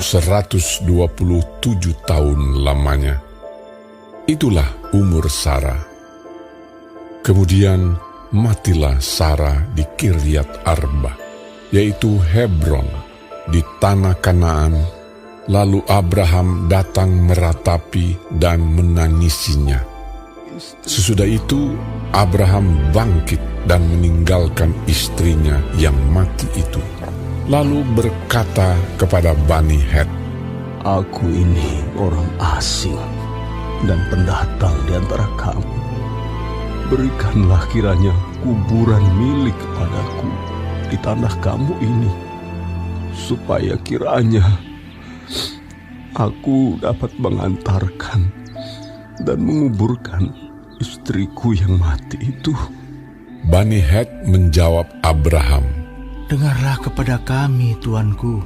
127 tahun lamanya. Itulah umur Sara. Kemudian matilah Sara di Kiryat Arba, yaitu Hebron, di tanah Kanaan. Lalu Abraham datang meratapi dan menangisinya. Sesudah itu Abraham bangkit dan meninggalkan istrinya yang mati itu, lalu berkata kepada Bani Het, "Aku ini orang asing dan pendatang di antara kamu. Berikanlah kiranya kuburan milik padaku di tanah kamu ini, supaya kiranya aku dapat mengantarkan dan menguburkan istriku yang mati itu." Bani Het menjawab Abraham, "Dengarlah kepada kami, Tuanku.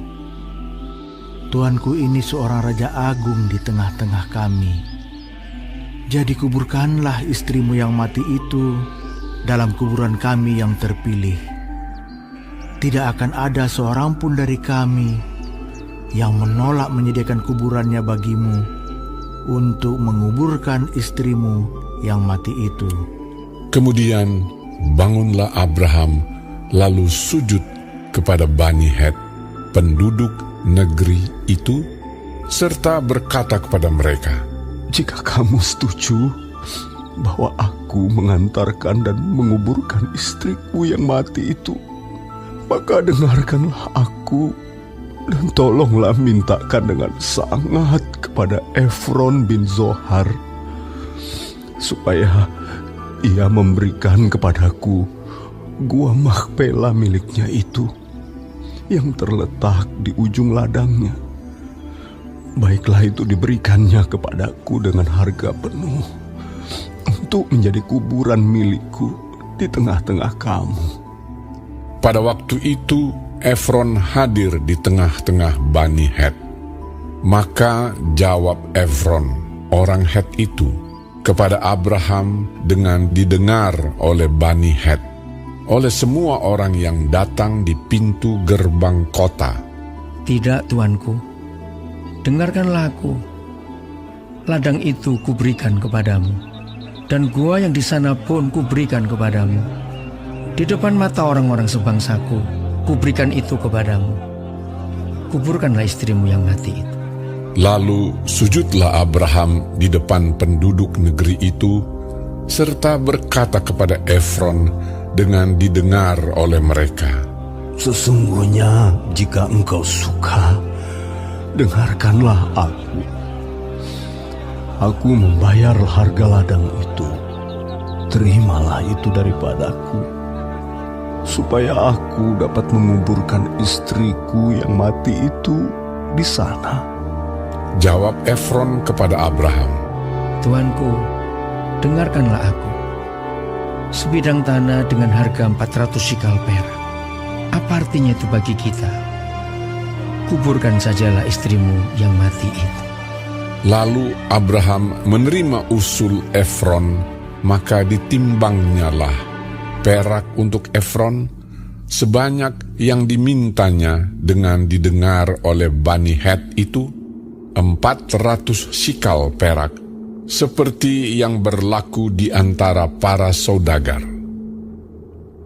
Tuanku ini seorang raja agung di tengah-tengah kami. Jadi kuburkanlah istrimu yang mati itu dalam kuburan kami yang terpilih. Tidak akan ada seorang pun dari kami yang menolak menyediakan kuburannya bagimu untuk menguburkan istrimu yang mati itu." Kemudian bangunlah Abraham lalu sujud kepada Bani Het, penduduk negeri itu, serta berkata kepada mereka, "Jika kamu setuju bahwa aku mengantarkan dan menguburkan istriku yang mati itu, maka dengarkanlah aku dan tolonglah mintakan dengan sangat kepada Efron bin Zohar, supaya ia memberikan kepadaku gua Makpela miliknya itu yang terletak di ujung ladangnya. Baiklah itu diberikannya kepadaku dengan harga penuh untuk menjadi kuburan milikku di tengah-tengah kamu." Pada waktu itu Efron hadir di tengah-tengah Bani Het. Maka jawab Efron, orang Het itu, kepada Abraham dengan didengar oleh Bani Het, oleh semua orang yang datang di pintu gerbang kota. "Tidak, Tuanku, dengarkanlah aku. Ladang itu kuberikan kepadamu, dan gua yang di sana pun kuberikan kepadamu. Di depan mata orang-orang sebangsaku, kuberikan itu kepadamu. Kuburkanlah istrimu yang mati itu." Lalu sujudlah Abraham di depan penduduk negeri itu, serta berkata kepada Efron dengan didengar oleh mereka, "Sesungguhnya jika engkau suka, dengarkanlah aku. Aku membayar harga ladang itu. Terimalah itu daripadaku, supaya aku dapat menguburkan istriku yang mati itu di sana." Jawab Efron kepada Abraham, "Tuanku, dengarkanlah aku. Sebidang tanah dengan harga 400 sikal perak. Apa artinya itu bagi kita? Kuburkan sajalah istrimu yang mati itu." Lalu Abraham menerima usul Efron, maka ditimbangnyalah perak untuk Efron sebanyak yang dimintanya dengan didengar oleh Bani Het itu, 400 sikal perak, seperti yang berlaku di antara para saudagar.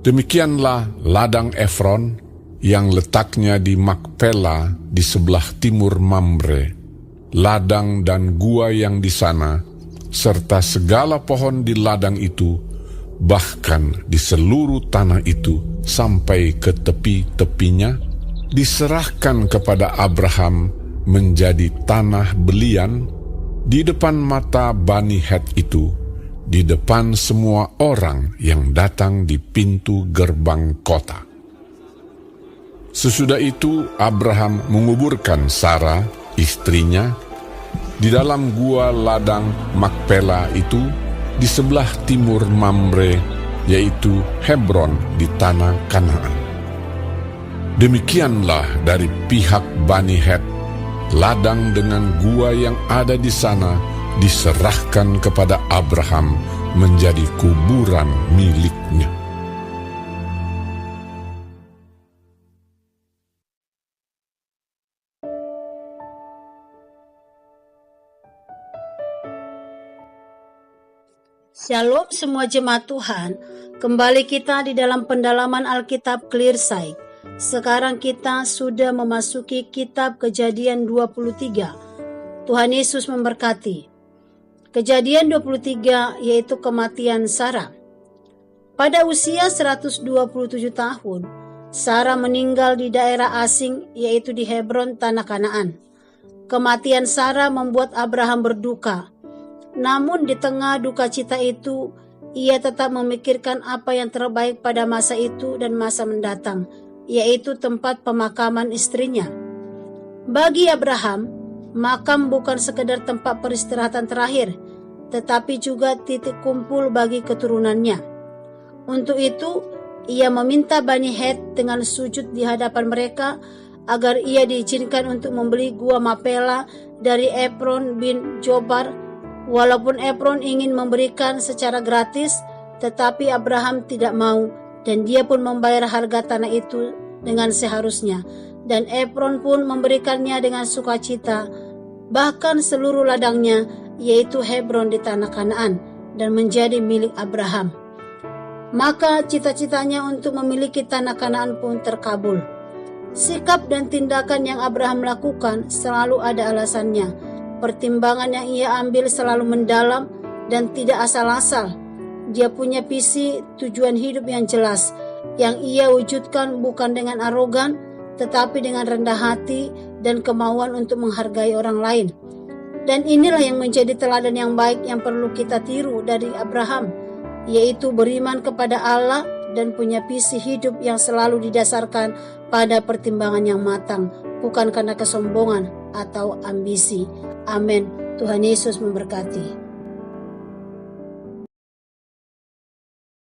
Demikianlah ladang Efron yang letaknya di Makpela di sebelah timur Mamre, ladang dan gua yang di sana, serta segala pohon di ladang itu, bahkan di seluruh tanah itu sampai ke tepi-tepinya, diserahkan kepada Abraham menjadi tanah belian di depan mata Bani Het itu, di depan semua orang yang datang di pintu gerbang kota. Sesudah itu Abraham menguburkan Sara, istrinya, di dalam gua ladang Makpela itu di sebelah timur Mamre, yaitu Hebron di tanah Kanaan. Demikianlah dari pihak Bani Het, ladang dengan gua yang ada di sana diserahkan kepada Abraham menjadi kuburan miliknya. Shalom semua jemaat Tuhan. Kembali kita di dalam pendalaman Alkitab Clear Sight. Sekarang kita sudah memasuki kitab Kejadian 23. Tuhan Yesus memberkati. Kejadian 23 yaitu kematian Sarah. Pada usia 127 tahun, Sarah meninggal di daerah asing yaitu di Hebron, tanah Kanaan. Kematian Sarah membuat Abraham berduka. Namun di tengah duka cita itu, ia tetap memikirkan apa yang terbaik pada masa itu dan masa mendatang, yaitu tempat pemakaman istrinya. Bagi Abraham, makam bukan sekedar tempat peristirahatan terakhir, tetapi juga titik kumpul bagi keturunannya. Untuk itu, ia meminta Bani Het dengan sujud di hadapan mereka agar ia diizinkan untuk membeli gua Mapela dari Efron bin Jobar. Walaupun Efron ingin memberikan secara gratis, tetapi Abraham tidak mau, dan dia pun membayar harga tanah itu dengan seharusnya. Dan Efron pun memberikannya dengan sukacita, bahkan seluruh ladangnya, yaitu Hebron di tanah Kanaan, dan menjadi milik Abraham. Maka cita-citanya untuk memiliki tanah Kanaan pun terkabul. Sikap dan tindakan yang Abraham lakukan selalu ada alasannya. Pertimbangan yang ia ambil selalu mendalam dan tidak asal-asal. Dia punya visi tujuan hidup yang jelas, yang ia wujudkan bukan dengan arogan, tetapi dengan rendah hati dan kemauan untuk menghargai orang lain. Dan inilah yang menjadi teladan yang baik yang perlu kita tiru dari Abraham, yaitu beriman kepada Allah dan punya visi hidup yang selalu didasarkan pada pertimbangan yang matang, bukan karena kesombongan atau ambisi. Amin. Tuhan Yesus memberkati.